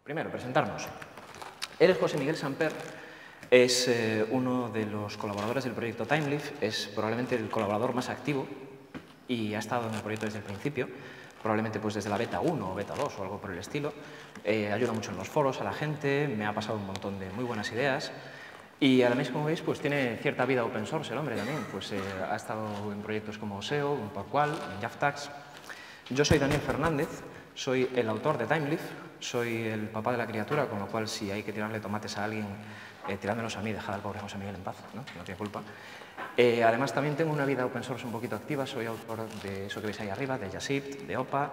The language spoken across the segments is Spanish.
Primero, presentarnos. Él es José Miguel Samper, es uno de los colaboradores del proyecto TimeLeaf, es probablemente el colaborador más activo y ha estado en el proyecto desde el principio, probablemente pues desde la beta 1 o beta 2 o algo por el estilo. Ayuda mucho en los foros a la gente, me ha pasado un montón de muy buenas ideas y además, como veis, pues tiene cierta vida open source el hombre también, pues ha estado en proyectos como SEO, en Porqual, en Jaftax. Yo soy Daniel Fernández, soy el autor de TimeLeaf, soy el papá de la criatura, con lo cual si hay que tirarle tomates a alguien, tirándolos a mí, dejad al pobre José Miguel en paz, ¿no? No tiene culpa. Además también tengo una vida open source un poquito activa, soy autor de eso que veis ahí arriba, de Jasip, de OPA,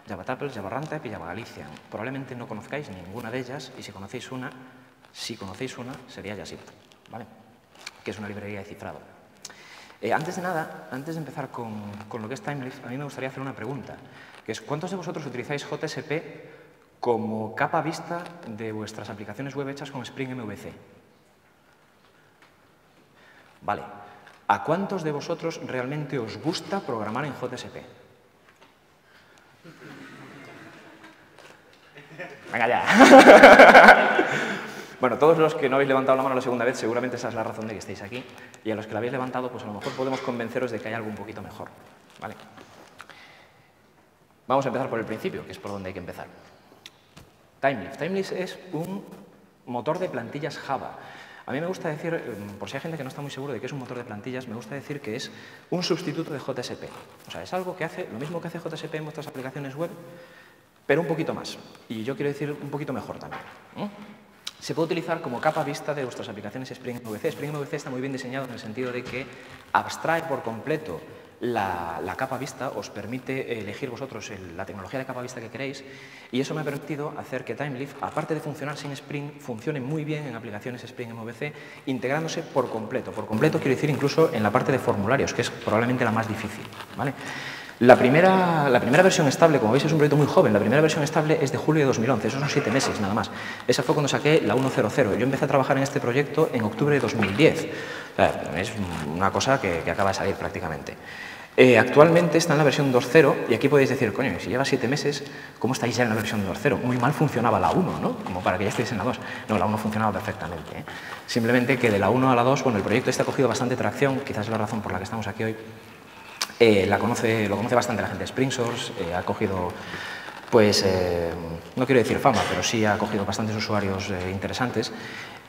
Java Tupples, Java Runtime y Java Galician. Probablemente no conozcáis ninguna de ellas y si conocéis una sería Jasip, ¿vale? Que es una librería de cifrado. Antes de nada, antes de empezar con lo que es TimeLeaf, a mí me gustaría hacer una pregunta, que es ¿cuántos de vosotros utilizáis JSP como capa vista de vuestras aplicaciones web hechas con Spring MVC? Vale. ¿A cuántos de vosotros realmente os gusta programar en JSP? Venga ya. Bueno, todos los que no habéis levantado la mano la segunda vez, seguramente esa es la razón de que estéis aquí. Y a los que la habéis levantado, pues a lo mejor podemos convenceros de que hay algo un poquito mejor. ¿Vale? Vamos a empezar por el principio, que es por donde hay que empezar. TimeLeaf. TimeLeaf es un motor de plantillas Java. A mí me gusta decir, por si hay gente que no está muy seguro de qué es un motor de plantillas, me gusta decir que es un sustituto de JSP. O sea, es algo que hace lo mismo que hace JSP en vuestras aplicaciones web, pero un poquito más. Y yo quiero decir un poquito mejor también. Se puede utilizar como capa vista de vuestras aplicaciones Spring MVC. Spring MVC está muy bien diseñado en el sentido de que abstrae por completo la capa vista, os permite elegir vosotros la tecnología de capa vista que queréis y eso me ha permitido hacer que TimeLeaf, aparte de funcionar sin Spring, funcione muy bien en aplicaciones Spring MVC, integrándose por completo. Por completo quiero decir incluso en la parte de formularios, que es probablemente la más difícil, ¿vale? La primera versión estable, como veis, es un proyecto muy joven. La primera versión estable es de julio de 2011, esos son 7 meses nada más. Esa fue cuando saqué la 1.0.0. Yo empecé a trabajar en este proyecto en octubre de 2010. O sea, es una cosa que acaba de salir prácticamente. Actualmente está en la versión 2.0 y aquí podéis decir, coño, si lleva 7 meses, ¿cómo estáis ya en la versión 2.0? Muy mal funcionaba la 1, ¿no? Como para que ya estéis en la 2. No, la 1 funcionaba perfectamente, ¿eh? Simplemente que de la 1 a la 2, bueno, el proyecto este ha cogido bastante tracción, quizás es la razón por la que estamos aquí hoy. Lo conoce bastante la gente de SpringSource, ha cogido, pues, no quiero decir fama, pero sí ha cogido bastantes usuarios interesantes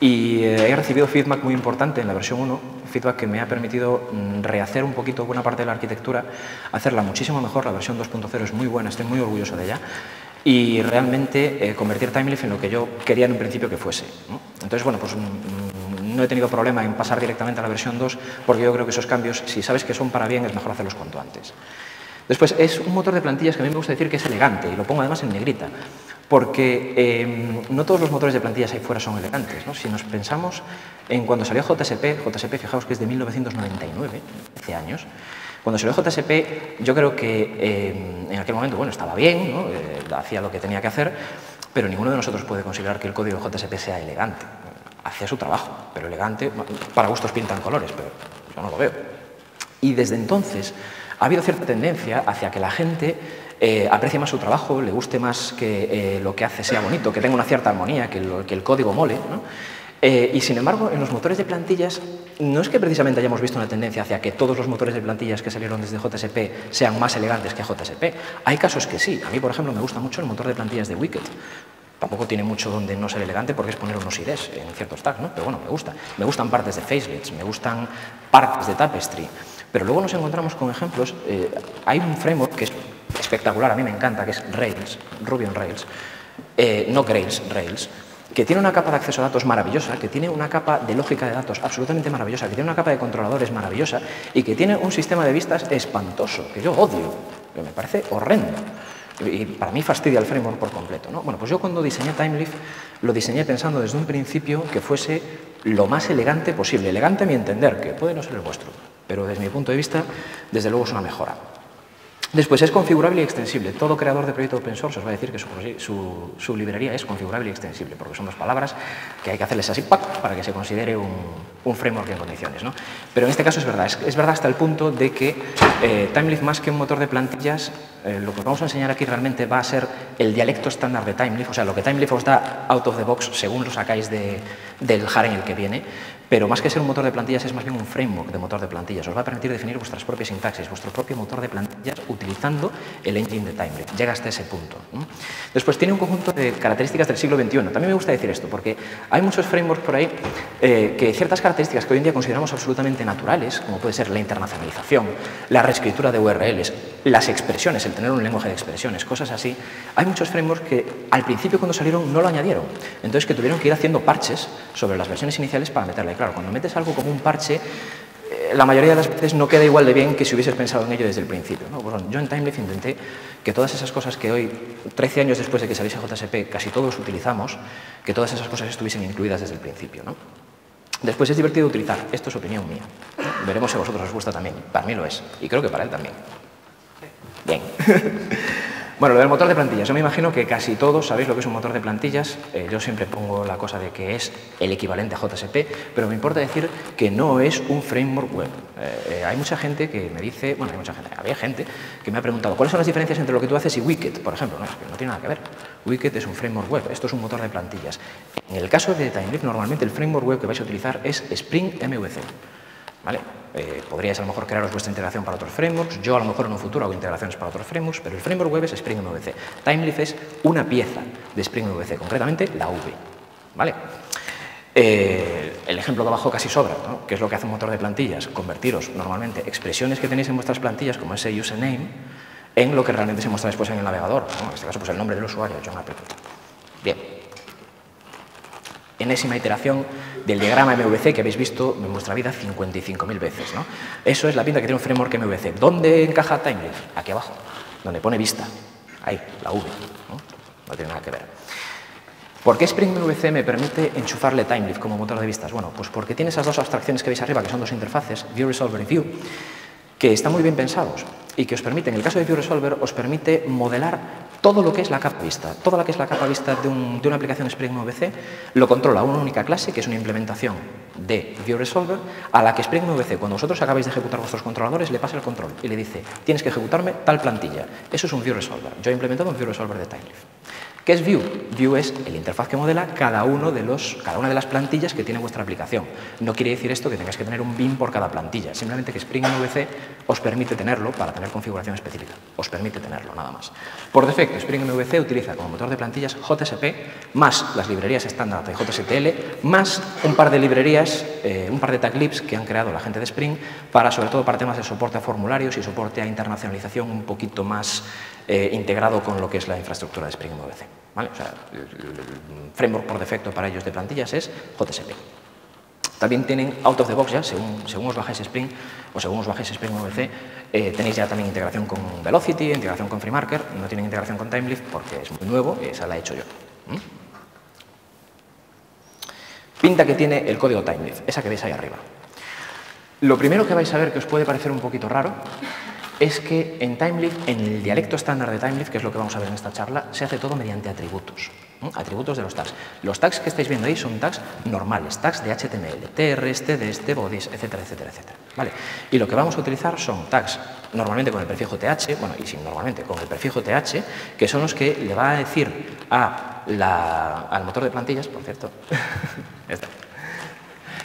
y he recibido feedback muy importante en la versión 1, feedback que me ha permitido rehacer un poquito buena parte de la arquitectura, hacerla muchísimo mejor. La versión 2.0 es muy buena, estoy muy orgulloso de ella y realmente convertir TimeLeaf en lo que yo quería en un principio que fuese, ¿no? Entonces, bueno, pues no he tenido problema en pasar directamente a la versión 2 porque yo creo que esos cambios, si sabes que son para bien, es mejor hacerlos cuanto antes. Después, es un motor de plantillas que a mí me gusta decir que es elegante y lo pongo además en negrita porque no todos los motores de plantillas ahí fuera son elegantes, ¿no? Si nos pensamos en cuando salió JSP, fijaos que es de 1999, hace años. Cuando salió JSP, yo creo que en aquel momento, bueno, estaba bien, ¿no? Hacía lo que tenía que hacer, pero ninguno de nosotros puede considerar que el código de JSP sea elegante. Hacía su trabajo, pero elegante, para gustos pintan colores, pero yo no lo veo. Y desde entonces ha habido cierta tendencia hacia que la gente aprecie más su trabajo, le guste más que lo que hace sea bonito, que tenga una cierta armonía, que el código mole, ¿no? Y sin embargo, en los motores de plantillas, no es que precisamente hayamos visto una tendencia hacia que todos los motores de plantillas que salieron desde JSP sean más elegantes que JSP. Hay casos que sí. A mí, por ejemplo, me gusta mucho el motor de plantillas de Wicked. Tampoco tiene mucho donde no ser elegante porque es poner unos IDs en ciertos tags, ¿no? Pero bueno, me gusta. Me gustan partes de Facelets, me gustan partes de Tapestry. Pero luego nos encontramos con ejemplos. Hay un framework que es espectacular, a mí me encanta, que es Rails, Ruby on Rails. No Grails, Rails. Que tiene una capa de acceso a datos maravillosa, que tiene una capa de lógica de datos absolutamente maravillosa, que tiene una capa de controladores maravillosa y que tiene un sistema de vistas espantoso, que yo odio, que me parece horrendo. Y para mí fastidia el framework por completo, ¿no? Bueno, pues yo cuando diseñé TimeLeaf lo diseñé pensando desde un principio que fuese lo más elegante posible. Elegante a mi entender, que puede no ser el vuestro, pero desde mi punto de vista, desde luego es una mejora. Después es configurable y extensible. Todo creador de proyecto open source os va a decir que su librería es configurable y extensible, porque son dos palabras que hay que hacerles así para que se considere un framework en condiciones, ¿no? Pero en este caso es verdad hasta el punto de que Timeleaf, más que un motor de plantillas, lo que os vamos a enseñar aquí realmente va a ser el dialecto estándar de Timeleaf, o sea, lo que Timeleaf os da out of the box según lo sacáis del jar en el que viene. Pero más que ser un motor de plantillas es más bien un framework de motor de plantillas. Os va a permitir definir vuestras propias sintaxis, vuestro propio motor de plantillas utilizando el engine de Timeleaf. Llega hasta ese punto, ¿no? Después tiene un conjunto de características del siglo XXI. También me gusta decir esto porque hay muchos frameworks por ahí que ciertas características que hoy en día consideramos absolutamente naturales, como puede ser la internacionalización, la reescritura de URLs, las expresiones, el tener un lenguaje de expresiones, cosas así. Hay muchos frameworks que al principio cuando salieron no lo añadieron. Entonces que tuvieron que ir haciendo parches sobre las versiones iniciales para meterla. Claro, cuando metes algo como un parche, la mayoría de las veces no queda igual de bien que si hubieses pensado en ello desde el principio, ¿no? Bueno, yo en Timeleaf intenté que todas esas cosas que hoy, 13 años después de que saliese JSP, casi todos utilizamos, que todas esas cosas estuviesen incluidas desde el principio, ¿no? Después es divertido utilizar, esto es opinión mía. Veremos si a vosotros os gusta también. Para mí lo es, y creo que para él también. Bien. Bueno, lo del motor de plantillas. Yo me imagino que casi todos sabéis lo que es un motor de plantillas. Yo siempre pongo la cosa de que es el equivalente a JSP, pero me importa decir que no es un framework web. Hay mucha gente que me dice, bueno, había gente que me ha preguntado ¿cuáles son las diferencias entre lo que tú haces y Wicked, por ejemplo? No, es que no tiene nada que ver. Wicked es un framework web, esto es un motor de plantillas. En el caso de Timeleaf, normalmente el framework web que vais a utilizar es Spring MVC. ¿Vale? Podríais a lo mejor crearos vuestra integración para otros frameworks, yo a lo mejor en un futuro hago integraciones para otros frameworks, pero el framework web es Spring MVC. Timeleaf es una pieza de Spring MVC, concretamente la V. ¿Vale? El ejemplo de abajo casi sobra, ¿no? ¿Qué es lo que hace un motor de plantillas? Convertiros normalmente expresiones que tenéis en vuestras plantillas, como ese username, en lo que realmente se muestra después en el navegador, ¿no? En este caso, pues el nombre del usuario, John Apple. Bien. Enésima iteración del diagrama MVC que habéis visto en vuestra vida 55.000 veces, ¿no? Eso es la pinta que tiene un framework MVC. ¿Dónde encaja Timeleaf? Aquí abajo, donde pone vista. Ahí, la V, ¿no? No tiene nada que ver. ¿Por qué Spring MVC me permite enchufarle Timeleaf como motor de vistas? Bueno, pues porque tiene esas dos abstracciones que veis arriba, que son dos interfaces, ViewResolver y View, que están muy bien pensados y que os permiten, en el caso de ViewResolver, os permite modelar todo lo que es la capa vista. Toda la que es la capa vista de una aplicación Spring MVC lo controla una única clase, que es una implementación de ViewResolver, a la que Spring MVC, cuando vosotros acabáis de ejecutar vuestros controladores, le pasa el control y le dice, tienes que ejecutarme tal plantilla. Eso es un ViewResolver. Yo he implementado un ViewResolver de Timeleaf. ¿Qué es View? View es el interfaz que modela cada una de las plantillas que tiene vuestra aplicación. No quiere decir esto que tengáis que tener un bin por cada plantilla, simplemente que Spring MVC os permite tenerlo para tener configuración específica. Os permite tenerlo, nada más. Por defecto, Spring MVC utiliza como motor de plantillas JSP, más las librerías estándar de JSTL, más un par de librerías, un par de taglibs que han creado la gente de Spring, sobre todo para temas de soporte a formularios y soporte a internacionalización un poquito más integrado con lo que es la infraestructura de Spring MVC. ¿Vale? O sea, el framework por defecto para ellos de plantillas es JSP. También tienen out of the box ya, según os bajáis Spring o según os bajáis Spring MVC, tenéis ya también integración con Velocity, integración con FreeMarker, no tienen integración con Timeleaf porque es muy nuevo y esa la he hecho yo. Pinta que tiene el código Timeleaf, esa que veis ahí arriba. Lo primero que vais a ver que os puede parecer un poquito raro es que en Timeleaf, en el dialecto estándar de Timeleaf, que es lo que vamos a ver en esta charla, se hace todo mediante atributos. Atributos de los tags. Los tags que estáis viendo ahí son tags normales, tags de HTML, TRs, TDs, tbodies, etcétera, etcétera, etcétera. ¿Vale? Y lo que vamos a utilizar son tags normalmente con el prefijo th, bueno, y sin normalmente, con el prefijo th, que son los que le va a decir al motor de plantillas, por cierto,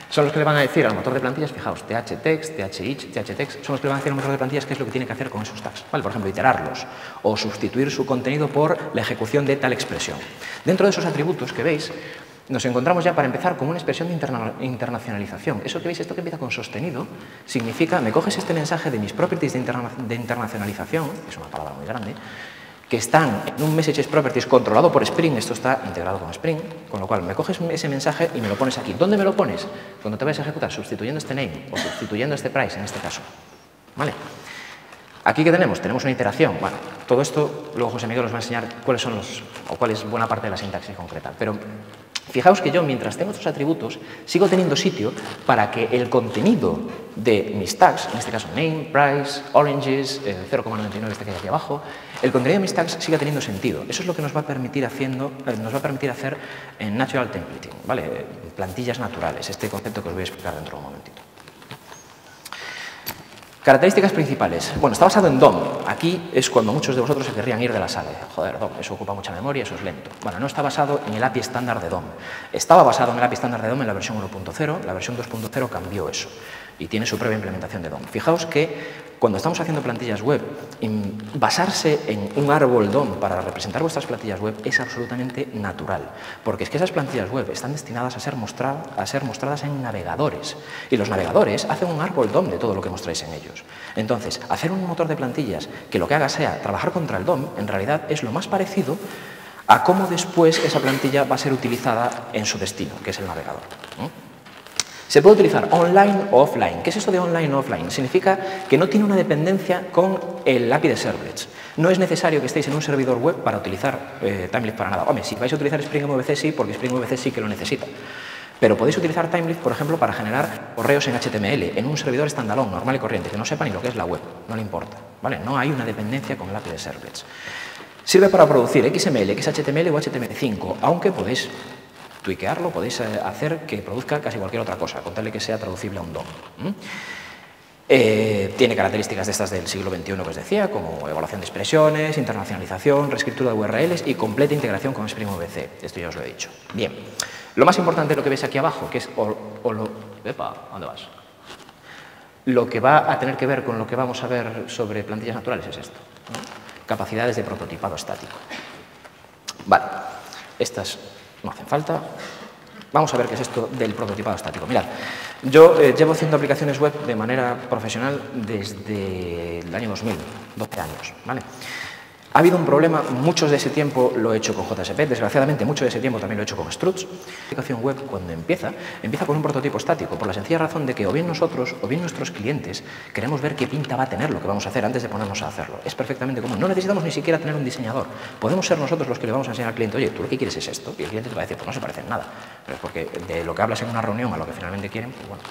son los que le van a decir al motor de plantillas, fijaos, THText, THEach, THText, son los que le van a decir al motor de plantillas qué es lo que tiene que hacer con esos tags. ¿Vale? Por ejemplo, iterarlos o sustituir su contenido por la ejecución de tal expresión. Dentro de esos atributos que veis, nos encontramos ya para empezar con una expresión de internacionalización. Eso que veis, esto que empieza con sostenido, significa, me coges este mensaje de mis properties de internacionalización, que es una palabra muy grande, que están en un messages properties controlado por Spring, esto está integrado con Spring, con lo cual me coges ese mensaje y me lo pones aquí. ¿Dónde me lo pones? Cuando te vayas a ejecutar, sustituyendo este name o sustituyendo este price en este caso. ¿Vale? Aquí, ¿qué tenemos? Tenemos una iteración. Bueno, todo esto, luego José Miguel os va a enseñar cuáles son cuál es buena parte de la sintaxis concreta. Pero Fijaos que yo, mientras tengo estos atributos, sigo teniendo sitio para que el contenido de mis tags, en este caso name, price, oranges, 0,99 este que hay aquí abajo, el contenido de mis tags siga teniendo sentido. Eso es lo que nos va a permitir, hacer en Natural Templating, ¿vale? Plantillas naturales, este concepto que os voy a explicar dentro de un momentito. Características principales. Bueno, está basado en DOM. Aquí es cuando muchos de vosotros se querrían ir de la sala. Joder, DOM, eso ocupa mucha memoria, eso es lento. Bueno, no está basado en el API estándar de DOM. Estaba basado en el API estándar de DOM en la versión 1.0, la versión 2.0 cambió eso y tiene su propia implementación de DOM. Fijaos que cuando estamos haciendo plantillas web, basarse en un árbol DOM para representar vuestras plantillas web es absolutamente natural, porque es que esas plantillas web están destinadas a ser mostradas en navegadores, y los navegadores hacen un árbol DOM de todo lo que mostráis en ellos. Entonces, hacer un motor de plantillas que lo que haga sea trabajar contra el DOM, en realidad es lo más parecido a cómo después esa plantilla va a ser utilizada en su destino, que es el navegador. Se puede utilizar online o offline. ¿Qué es esto de online o offline? Significa que no tiene una dependencia con el API de servlets. No es necesario que estéis en un servidor web para utilizar Timelift para nada. Hombre, si vais a utilizar Spring MVC sí, porque Spring MVC sí que lo necesita. Pero podéis utilizar Timelift, por ejemplo, para generar correos en HTML, en un servidor standalone, normal y corriente, que no sepa ni lo que es la web, no le importa, ¿vale? No hay una dependencia con el API de servlets. Sirve para producir XML, XHTML o HTML5, aunque podéis tuiquearlo, podéis hacer que produzca casi cualquier otra cosa, con tal de que sea traducible a un DOM. Tiene características de estas del siglo XXI que os decía, como evaluación de expresiones, internacionalización, reescritura de URLs y completa integración con Spring MVC. Esto ya os lo he dicho. Bien, lo más importante de lo que veis aquí abajo, que es ¡Epa! ¿Dónde vas? Lo que va a tener que ver con lo que vamos a ver sobre plantillas naturales es esto, ¿no? Capacidades de prototipado estático. Vale, estas no hacen falta. Vamos a ver qué es esto del prototipado estático. Mirad, yo llevo haciendo aplicaciones web de manera profesional desde el año 2000, 12 años, ¿vale? Ha habido un problema, muchos de ese tiempo lo he hecho con JSP, desgraciadamente mucho de ese tiempo también lo he hecho con Struts. La aplicación web cuando empieza con un prototipo estático, por la sencilla razón de que o bien nosotros o bien nuestros clientes queremos ver qué pinta va a tener lo que vamos a hacer antes de ponernos a hacerlo. Es perfectamente común, no necesitamos ni siquiera tener un diseñador, podemos ser nosotros los que le vamos a enseñar al cliente, oye, ¿tú lo que quieres es esto? Y el cliente te va a decir, pues no se parece en nada, pero es porque de lo que hablas en una reunión a lo que finalmente quieren, pues bueno.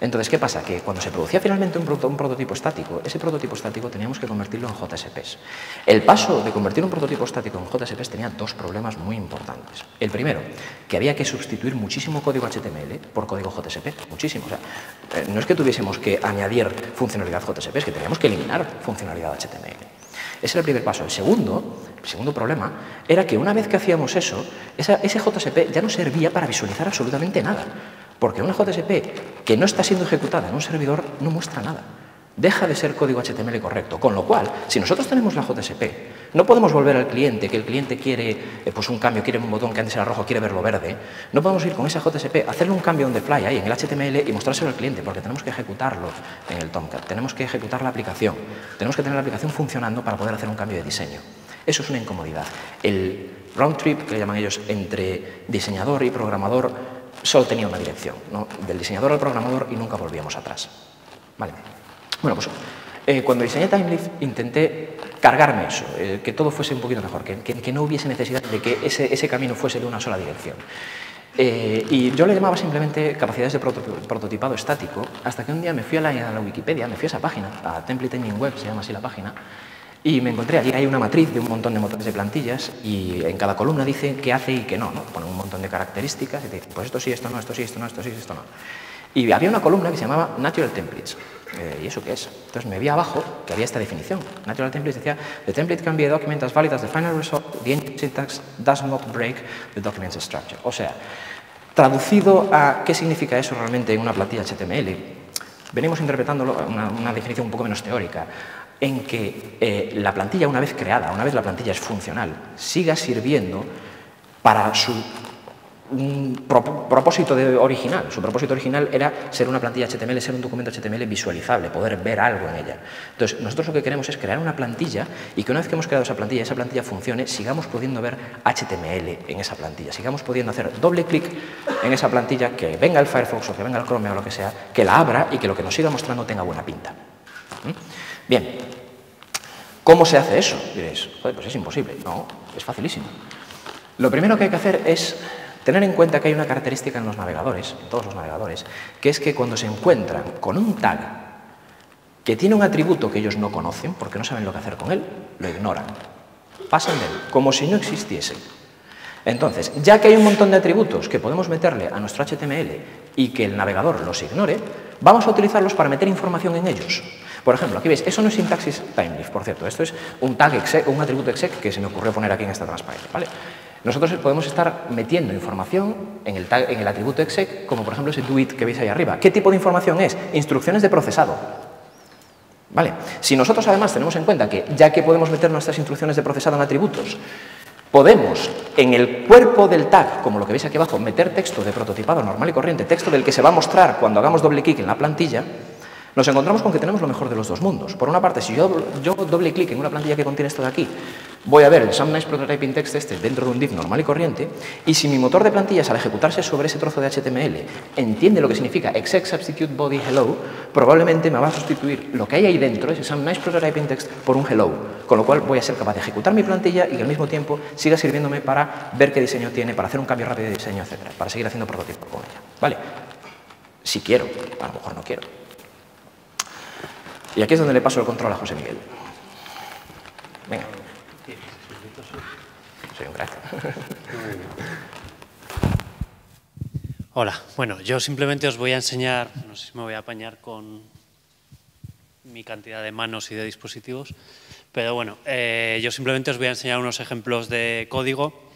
Entonces, ¿qué pasa? Que cuando se producía finalmente un prototipo estático, ese prototipo estático teníamos que convertirlo en JSPs. El paso de convertir un prototipo estático en JSPs tenía dos problemas muy importantes. El primero, que había que sustituir muchísimo código HTML por código JSP, muchísimo. O sea, no es que tuviésemos que añadir funcionalidad JSP, es que teníamos que eliminar funcionalidad HTML. Ese era el primer paso. El segundo problema era que una vez que hacíamos eso, ese JSP ya no servía para visualizar absolutamente nada. Porque una JSP que no está siendo ejecutada en un servidor no muestra nada. Deja de ser código HTML correcto. Con lo cual, si nosotros tenemos la JSP, no podemos volver al cliente, que el cliente quiere pues un cambio, quiere un botón que antes era rojo, quiere verlo verde. No podemos ir con esa JSP, hacerle un cambio on the fly ahí en el HTML y mostrárselo al cliente, porque tenemos que ejecutarlo en el Tomcat, tenemos que ejecutar la aplicación, tenemos que tener la aplicación funcionando para poder hacer un cambio de diseño. Eso es una incomodidad. El round trip, que le llaman ellos, entre diseñador y programador, solo tenía una dirección, ¿no? Del diseñador al programador y nunca volvíamos atrás. Vale. Bueno, pues cuando diseñé Timelift intenté cargarme eso, que todo fuese un poquito mejor, que no hubiese necesidad de que ese camino fuese de una sola dirección. Y yo le llamaba simplemente capacidades de prototipado estático, hasta que un día me fui a la Wikipedia, me fui a esa página, a Template Engine Web, se llama así la página, y me encontré, allí hay una matriz de un montón de motores de plantillas y en cada columna dice qué hace y qué no, ¿no? Ponen un montón de características y te dicen, pues esto sí, esto no, esto sí, esto no, esto sí, esto no. Y había una columna que se llamaba Natural Templates. ¿Y eso qué es? Entonces me vi abajo que había esta definición. Natural Templates decía, the template can be a document as valid as the final result, the engine syntax does not break the document's structure. O sea, traducido a qué significa eso realmente en una plantilla HTML, venimos interpretándolo, una definición un poco menos teórica, en que la plantilla, una vez creada, una vez la plantilla es funcional, siga sirviendo para su propósito original. Su propósito original era ser una plantilla HTML, ser un documento HTML visualizable, poder ver algo en ella. Entonces, nosotros lo que queremos es crear una plantilla y que una vez que hemos creado esa plantilla funcione, sigamos pudiendo ver HTML en esa plantilla, sigamos pudiendo hacer doble clic en esa plantilla, que venga el Firefox o que venga el Chrome o lo que sea, que la abra y que lo que nos siga mostrando tenga buena pinta. Bien, ¿cómo se hace eso? Diréis, joder, pues es imposible. No, es facilísimo. Lo primero que hay que hacer es Tener en cuenta que hay una característica en los navegadores, en todos los navegadores, que es que cuando se encuentran con un tag que tiene un atributo que ellos no conocen, porque no saben lo que hacer con él, lo ignoran. Pasan de él, como si no existiese. Entonces, ya que hay un montón de atributos que podemos meterle a nuestro HTML y que el navegador los ignore, vamos a utilizarlos para meter información en ellos. Por ejemplo, aquí veis, eso no es sintaxis timelift, por cierto, esto es un tag exec, un atributo exec que se me ocurrió poner aquí en esta transparencia, ¿vale? Nosotros podemos estar metiendo información en el atributo exec, como por ejemplo ese doit que veis ahí arriba. ¿Qué tipo de información es? Instrucciones de procesado. ¿Vale? Si nosotros además tenemos en cuenta que, ya que podemos meter nuestras instrucciones de procesado en atributos, podemos en el cuerpo del tag, como lo que veis aquí abajo, meter texto de prototipado normal y corriente, texto del que se va a mostrar cuando hagamos doble clic en la plantilla, nos encontramos con que tenemos lo mejor de los dos mundos. Por una parte, si yo doble clic en una plantilla que contiene esto de aquí, voy a ver el some nice prototyping text dentro de un div normal y corriente, y si mi motor de plantillas al ejecutarse sobre ese trozo de HTML entiende lo que significa exec substitute body hello, probablemente me va a sustituir lo que hay ahí dentro, ese some nice prototyping text, por un hello, con lo cual voy a ser capaz de ejecutar mi plantilla y que al mismo tiempo siga sirviéndome para ver qué diseño tiene, para hacer un cambio rápido de diseño, etcétera, para seguir haciendo prototipo con ella. ¿Vale? Si quiero, a lo mejor no quiero. Y aquí es donde le paso el control a José Miguel. Venga. Soy un crack. Hola, bueno, yo simplemente os voy a enseñar, no sé si me voy a apañar con mi cantidad de manos y de dispositivos, pero bueno, yo simplemente os voy a enseñar unos ejemplos de código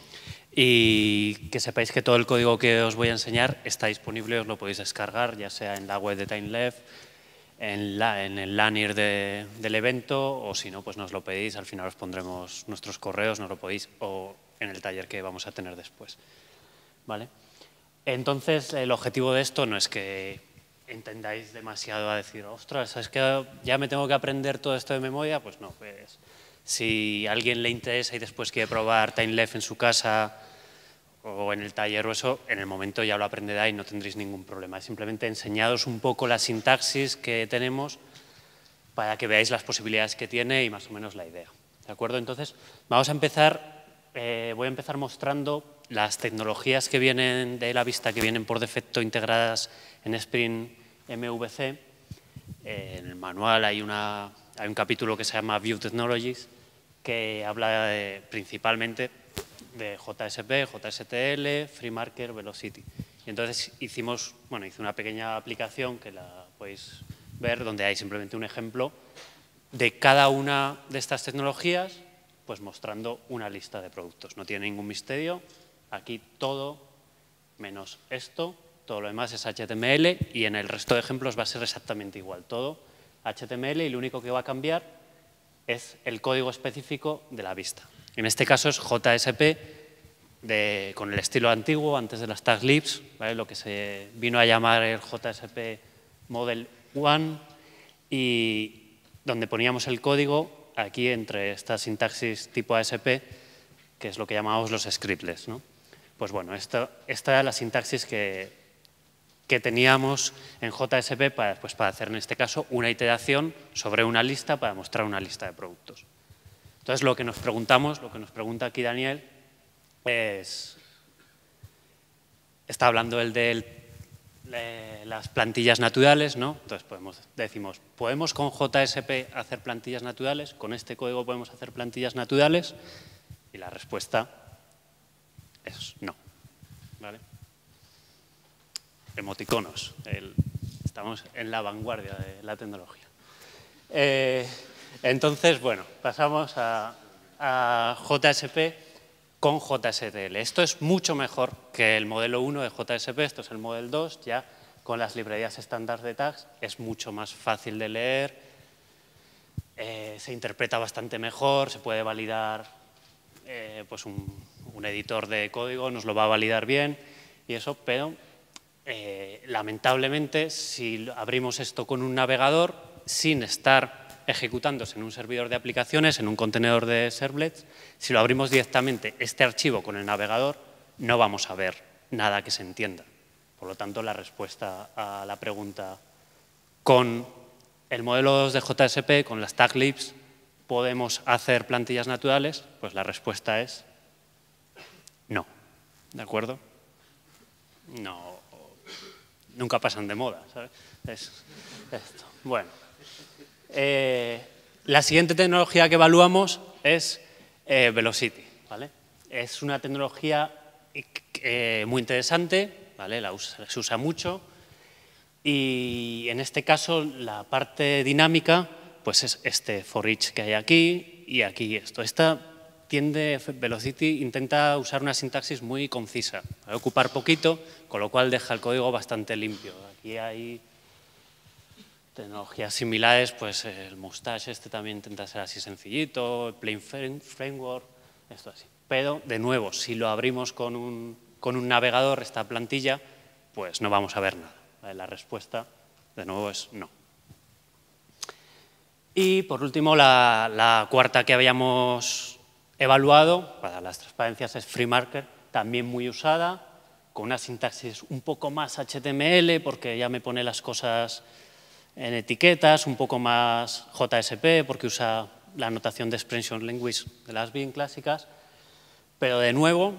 y que sepáis que todo el código que os voy a enseñar está disponible, os lo podéis descargar, ya sea en la web de TimeLeft, en el lanyard del evento, o si no, pues nos lo pedís, al final os pondremos nuestros correos, nos lo podéis, o en el taller que vamos a tener después. ¿Vale? Entonces, el objetivo de esto no es que entendáis demasiado a decir, ostras, es que ya me tengo que aprender todo esto de memoria, pues no, pues si a alguien le interesa y después quiere probar TimeLeft en su casa o en el taller o eso, en el momento ya lo aprenderá y no tendréis ningún problema. Es simplemente enseñaros un poco la sintaxis que tenemos para que veáis las posibilidades que tiene y más o menos la idea. ¿De acuerdo? Entonces, vamos a empezar, voy a empezar mostrando las tecnologías que vienen de la vista, que vienen por defecto integradas en Spring MVC. En el manual hay un capítulo que se llama View Technologies, que habla principalmente de JSP, JSTL, FreeMarker, Velocity. Y entonces hice una pequeña aplicación que la podéis ver, donde hay simplemente un ejemplo de cada una de estas tecnologías, pues mostrando una lista de productos. No tiene ningún misterio. Aquí todo, menos esto, todo lo demás es HTML y en el resto de ejemplos va a ser exactamente igual. Todo HTML y lo único que va a cambiar es el código específico de la vista. En este caso es JSP con el estilo antiguo, antes de las tag libs, ¿vale? Lo que se vino a llamar el JSP Model 1 y donde poníamos el código aquí entre esta sintaxis tipo ASP, que es lo que llamamos los scriptlets, ¿no? Pues bueno, esta era la sintaxis que teníamos en JSP para hacer en este caso una iteración sobre una lista para mostrar una lista de productos. Entonces, lo que nos pregunta aquí Daniel es, está hablando él de las plantillas naturales, ¿no? Entonces decimos, ¿podemos con JSP hacer plantillas naturales? ¿Con este código podemos hacer plantillas naturales? Y la respuesta es no, ¿vale? Emoticonos, estamos en la vanguardia de la tecnología. Entonces, bueno, pasamos a JSP con JSTL. Esto es mucho mejor que el modelo 1 de JSP, esto es el modelo 2, ya con las librerías estándar de tags, es mucho más fácil de leer, se interpreta bastante mejor, se puede validar, pues un editor de código nos lo va a validar bien y eso, pero lamentablemente si abrimos esto con un navegador sin estar ejecutándose en un servidor de aplicaciones, en un contenedor de servlets, si lo abrimos directamente este archivo con el navegador, no vamos a ver nada que se entienda. Por lo tanto, la respuesta a la pregunta con el modelo 2 de JSP, con las tag libs, ¿podemos hacer plantillas naturales? Pues la respuesta es no. ¿De acuerdo? nunca pasan de moda, ¿sabes? Es esto. Bueno. La siguiente tecnología que evaluamos es Velocity, ¿vale? Es una tecnología muy interesante, ¿vale? Se usa mucho y en este caso la parte dinámica pues es este for each que hay aquí y aquí esto. Velocity intenta usar una sintaxis muy concisa, va a ocupar poquito, con lo cual deja el código bastante limpio. Aquí hay tecnologías similares, pues el Mustache también intenta ser así sencillito, el Plain Framework, esto así. Pero, de nuevo, si lo abrimos con un navegador, esta plantilla, pues no vamos a ver nada, ¿vale? La respuesta, de nuevo, es no. Y, por último, la cuarta que habíamos evaluado para las transparencias es FreeMarker, también muy usada, con una sintaxis un poco más HTML, porque ya me pone las cosas en etiquetas, un poco más JSP, porque usa la notación de Expression Language de las bien clásicas, pero de nuevo,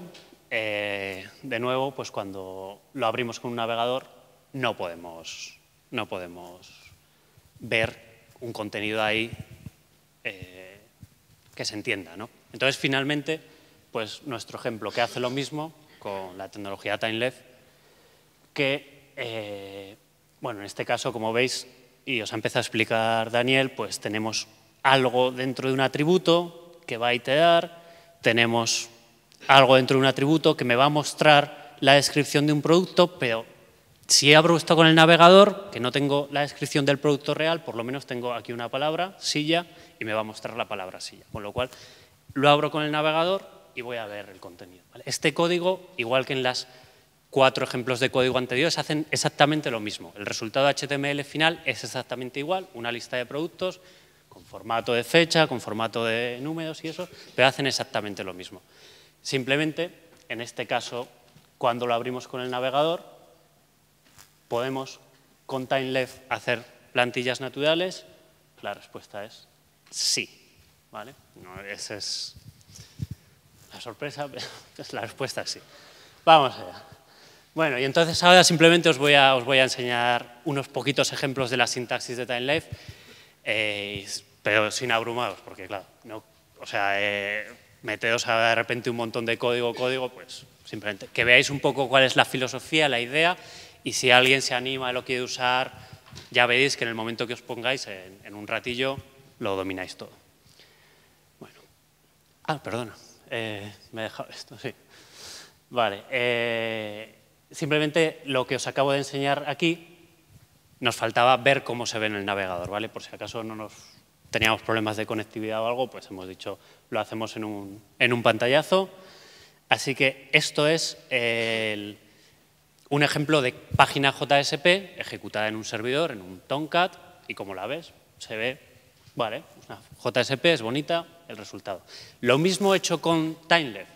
pues cuando lo abrimos con un navegador no podemos ver un contenido ahí que se entienda, ¿no? Entonces, finalmente, pues nuestro ejemplo que hace lo mismo con la tecnología TimeLeft, que, bueno, en este caso, como veis, y os ha empezado a explicar Daniel, pues tenemos algo dentro de un atributo que va a iterar, tenemos algo dentro de un atributo que me va a mostrar la descripción de un producto, pero si abro esto con el navegador, que no tengo la descripción del producto real, por lo menos tengo aquí una palabra, silla, y me va a mostrar la palabra silla. Con lo cual, lo abro con el navegador y voy a ver el contenido, ¿vale? Este código, igual que en las 4 ejemplos de código anteriores, hacen exactamente lo mismo. El resultado HTML final es exactamente igual, una lista de productos con formato de fecha, con formato de números y eso, pero hacen exactamente lo mismo. Simplemente, en este caso, cuando lo abrimos con el navegador, podemos con TimeLeft hacer plantillas naturales. La respuesta es sí, ¿vale? No, esa es la sorpresa, pero la respuesta es sí. Vamos allá. Bueno, y entonces ahora simplemente os voy a enseñar unos poquitos ejemplos de la sintaxis de TimeLeft, pero sin abrumaros, porque claro, no, o sea, meteos a de repente un montón de código, pues simplemente que veáis un poco cuál es la filosofía, la idea, y si alguien se anima y lo quiere usar, ya veréis que en el momento que os pongáis, en un ratillo, lo domináis todo. Bueno. Perdona, me he dejado esto, sí. Vale, simplemente lo que os acabo de enseñar aquí, nos faltaba ver cómo se ve en el navegador, ¿vale? Por si acaso teníamos problemas de conectividad o algo, pues hemos dicho, lo hacemos en un pantallazo. Así que esto es un ejemplo de página JSP ejecutada en un servidor, en un Tomcat, y como la ves, se ve, vale, una JSP es bonita, el resultado. Lo mismo hecho con TimeLeft,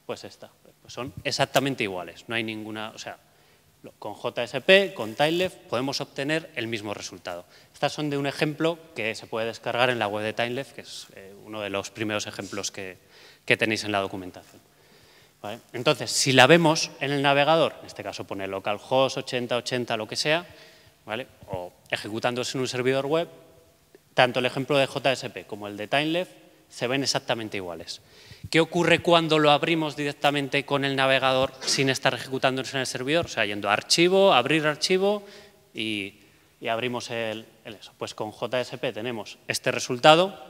pues esta. Pues son exactamente iguales, no hay ninguna, o sea, con JSP, con TimeLeft, podemos obtener el mismo resultado. Estas son de un ejemplo que se puede descargar en la web de TimeLeft, que es uno de los primeros ejemplos que tenéis en la documentación. ¿Vale? Entonces, si la vemos en el navegador, en este caso pone localhost 8080, lo que sea, ¿vale? O ejecutándose en un servidor web, tanto el ejemplo de JSP como el de TimeLeft se ven exactamente iguales. ¿Qué ocurre cuando lo abrimos directamente con el navegador sin estar ejecutándose en el servidor? O sea, yendo a archivo, abrir archivo y abrimos eso. Pues con JSP tenemos este resultado,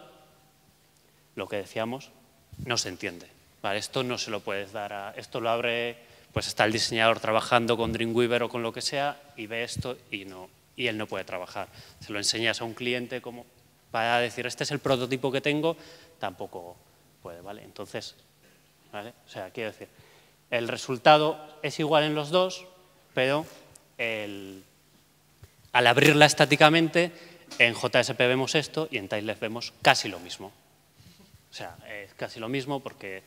lo que decíamos, no se entiende. Vale, esto no se lo puedes dar esto lo abre, pues está el diseñador trabajando con Dreamweaver o con lo que sea y ve esto y él no puede trabajar. Se lo enseñas a un cliente como para decir, este es el prototipo que tengo, tampoco puede, ¿vale? Entonces, ¿vale? O sea, quiero decir, el resultado es igual en los dos, pero al abrirla estáticamente, en JSP vemos esto y en TimeLeft vemos casi lo mismo. O sea, es casi lo mismo porque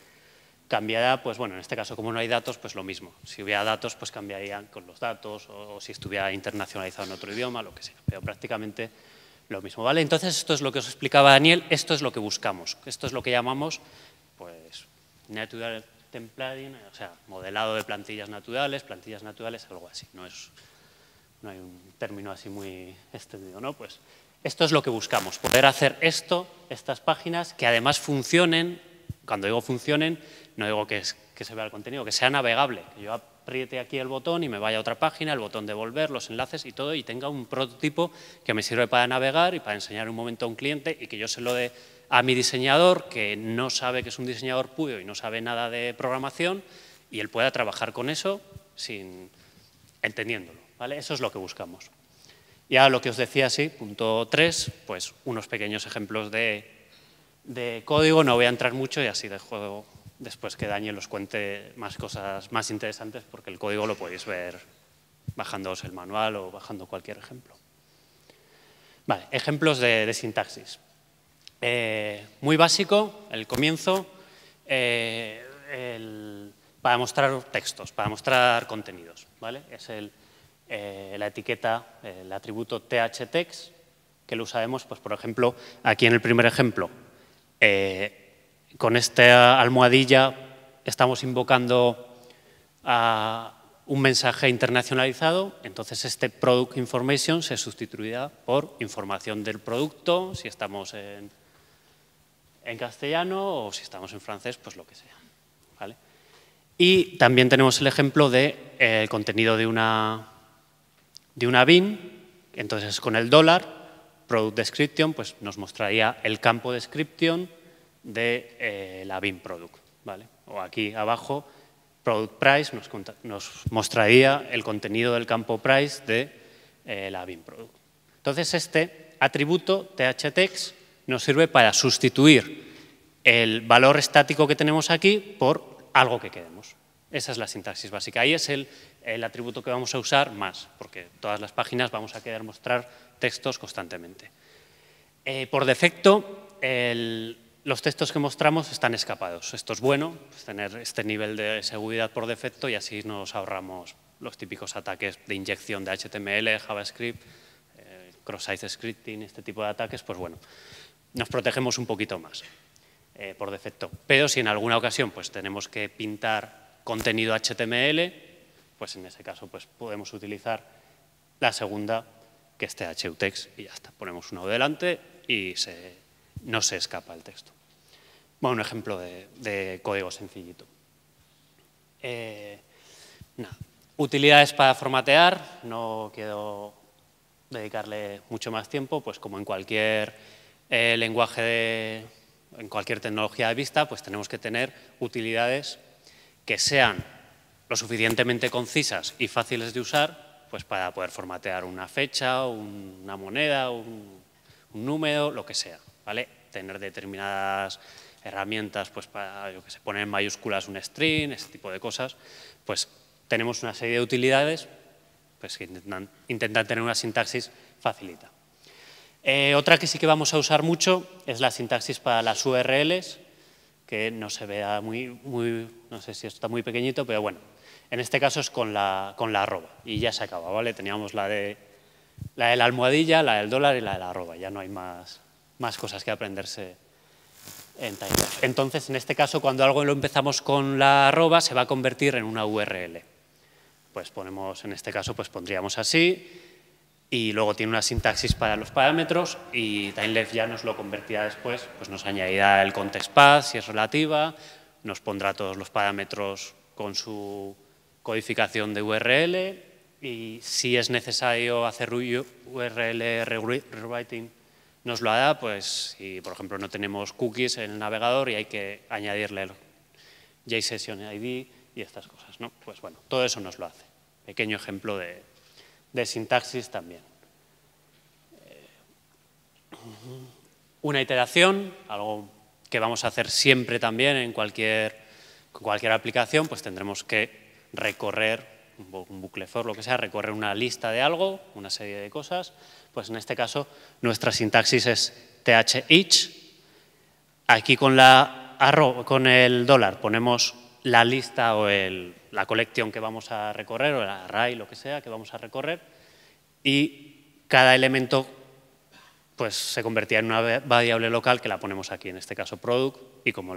cambiará, pues bueno, en este caso como no hay datos, pues lo mismo. Si hubiera datos, pues cambiarían con los datos o si estuviera internacionalizado en otro idioma, lo que sea, pero prácticamente lo mismo, ¿vale? Entonces, esto es lo que os explicaba Daniel, esto es lo que buscamos, esto es lo que llamamos, pues, Natural templating, o sea, modelado de plantillas naturales, algo así. No hay un término así muy extendido, ¿no? Pues esto es lo que buscamos, poder hacer estas páginas que además funcionen. Cuando digo funcionen, no digo que se vea el contenido, que sea navegable, que yo apriete aquí el botón y me vaya a otra página, el botón de volver, los enlaces y todo, y tenga un prototipo que me sirve para navegar y para enseñar un momento a un cliente y que yo se lo dé a mi diseñador, que no sabe que es un diseñador puro y no sabe nada de programación, y él pueda trabajar con eso entendiéndolo, ¿vale? Eso es lo que buscamos. Ya lo que os decía, sí, punto 3, pues unos pequeños ejemplos de código, no voy a entrar mucho y así dejo después que Daniel os cuente más cosas más interesantes, porque el código lo podéis ver bajándoos el manual o bajando cualquier ejemplo. Vale, ejemplos de sintaxis. Muy básico, el comienzo, para mostrar textos, para mostrar contenidos, ¿vale? Es la etiqueta, el atributo thText, que lo usaremos, pues, por ejemplo, aquí en el primer ejemplo. Con esta almohadilla estamos invocando a un mensaje internacionalizado, entonces este product information se sustituirá por información del producto, si estamos en castellano o si estamos en francés, pues lo que sea, ¿vale? Y también tenemos el ejemplo del contenido de una bin, entonces con el $product description, pues nos mostraría el campo description de la bin product, ¿vale? O aquí abajo, product price nos mostraría el contenido del campo price de la bin product. Entonces, este atributo thText nos sirve para sustituir el valor estático que tenemos aquí por algo que queremos. Esa es la sintaxis básica. Ahí es el atributo que vamos a usar más, porque todas las páginas vamos a querer mostrar textos constantemente. Por defecto, los textos que mostramos están escapados. Esto es bueno, pues tener este nivel de seguridad por defecto, y así nos ahorramos los típicos ataques de inyección de HTML, JavaScript, cross-site scripting, este tipo de ataques, pues bueno, nos protegemos un poquito más por defecto. Pero si en alguna ocasión pues tenemos que pintar contenido HTML, pues en ese caso pues podemos utilizar la segunda, que es thUtext, y ya está. Ponemos uno delante y no se escapa el texto. Bueno, un ejemplo de código sencillito. Utilidades para formatear, no quiero dedicarle mucho más tiempo, pues como en cualquier lenguaje, en cualquier tecnología de vista, pues tenemos que tener utilidades que sean lo suficientemente concisas y fáciles de usar, pues para poder formatear una fecha, una moneda, un número, lo que sea, ¿vale? Tener determinadas herramientas, pues para, yo que sé, poner en mayúsculas un string, ese tipo de cosas, pues tenemos una serie de utilidades pues, que intentan tener una sintaxis facilita. Otra que sí que vamos a usar mucho es la sintaxis para las URLs, que no se vea no sé si está muy pequeñito, pero bueno, en este caso es con la arroba, y ya se acaba, ¿vale? Teníamos la de la almohadilla, la del dólar y la de la arroba, ya no hay más cosas que aprenderse en TimeLife. Entonces, en este caso, cuando algo lo empezamos con la arroba, se va a convertir en una URL. Pues ponemos, en este caso, pues pondríamos así, y luego tiene una sintaxis para los parámetros, y TimeLife ya nos lo convertirá después, pues nos añadirá el context path, si es relativa, nos pondrá todos los parámetros con su codificación de URL, y si es necesario hacer URL rewriting, nos lo hará, pues si por ejemplo no tenemos cookies en el navegador y hay que añadirle el JSession ID y estas cosas, ¿no? Pues bueno, todo eso nos lo hace. Pequeño ejemplo de sintaxis también. Una iteración, algo que vamos a hacer siempre también en cualquier aplicación, pues tendremos que recorrer un bucle for, lo que sea, recorrer una lista de algo, una serie de cosas. Pues en este caso nuestra sintaxis es thEach. Aquí con el dólar ponemos la lista o la colección que vamos a recorrer, o el array, lo que sea, que vamos a recorrer, y cada elemento pues se convertirá en una variable local que la ponemos aquí, en este caso product, y como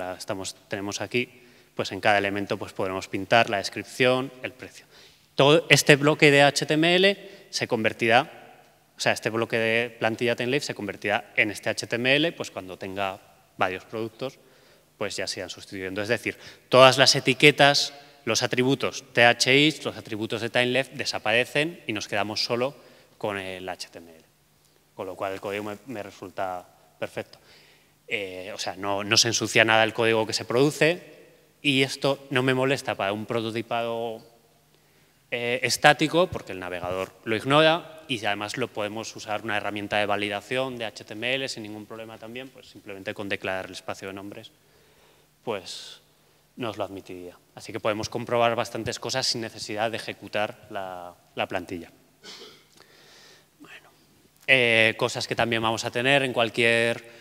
tenemos aquí, pues en cada elemento pues podremos pintar la descripción, el precio. Todo este bloque de HTML se convertirá, o sea, este bloque de plantilla TimeLife se convertirá en este HTML pues cuando tenga varios productos, pues ya se irán sustituyendo. Es decir, todas las etiquetas, los atributos THIS, los atributos de TimeLeft desaparecen y nos quedamos solo con el HTML. Con lo cual el código me resulta perfecto. O sea, no se ensucia nada el código que se produce y esto no me molesta para un prototipado estático porque el navegador lo ignora y además lo podemos usar una herramienta de validación de HTML sin ningún problema también, pues simplemente con declarar el espacio de nombres, pues nos lo admitiría. Así que podemos comprobar bastantes cosas sin necesidad de ejecutar la plantilla. Bueno, cosas que también vamos a tener en cualquier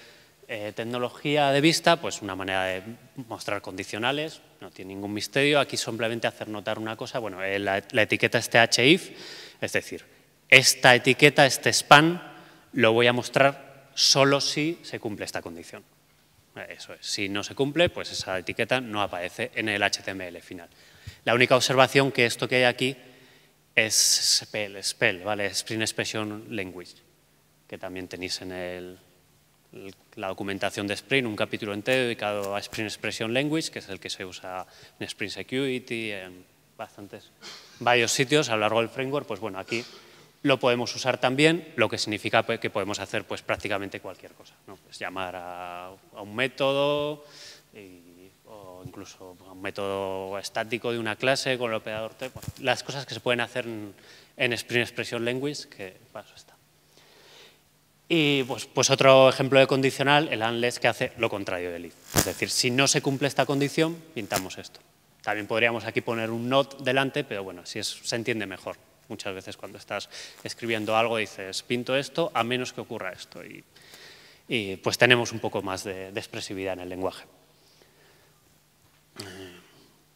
tecnología de vista, pues una manera de mostrar condicionales, no tiene ningún misterio. Aquí simplemente hacer notar una cosa, bueno, la etiqueta es thif, es decir, esta etiqueta, este span, lo voy a mostrar solo si se cumple esta condición. Eso es, si no se cumple, pues esa etiqueta no aparece en el HTML final. La única observación que esto que hay aquí es spell, ¿vale? Spring Expression Language, que también tenéis en la documentación de Spring, un capítulo entero dedicado a Spring Expression Language, que es el que se usa en Spring Security, en varios sitios a lo largo del framework. Pues bueno, aquí lo podemos usar también, lo que significa que podemos hacer pues prácticamente cualquier cosa, ¿no? Pues llamar a un método o incluso a un método estático de una clase con el operador T, bueno, las cosas que se pueden hacer en Spring Expression Language, que para eso está. Y pues otro ejemplo de condicional, el unless, que hace lo contrario del if. Es decir, si no se cumple esta condición, pintamos esto. También podríamos aquí poner un not delante, pero bueno, así se entiende mejor. Muchas veces cuando estás escribiendo algo dices, pinto esto a menos que ocurra esto. Y pues tenemos un poco más de expresividad en el lenguaje.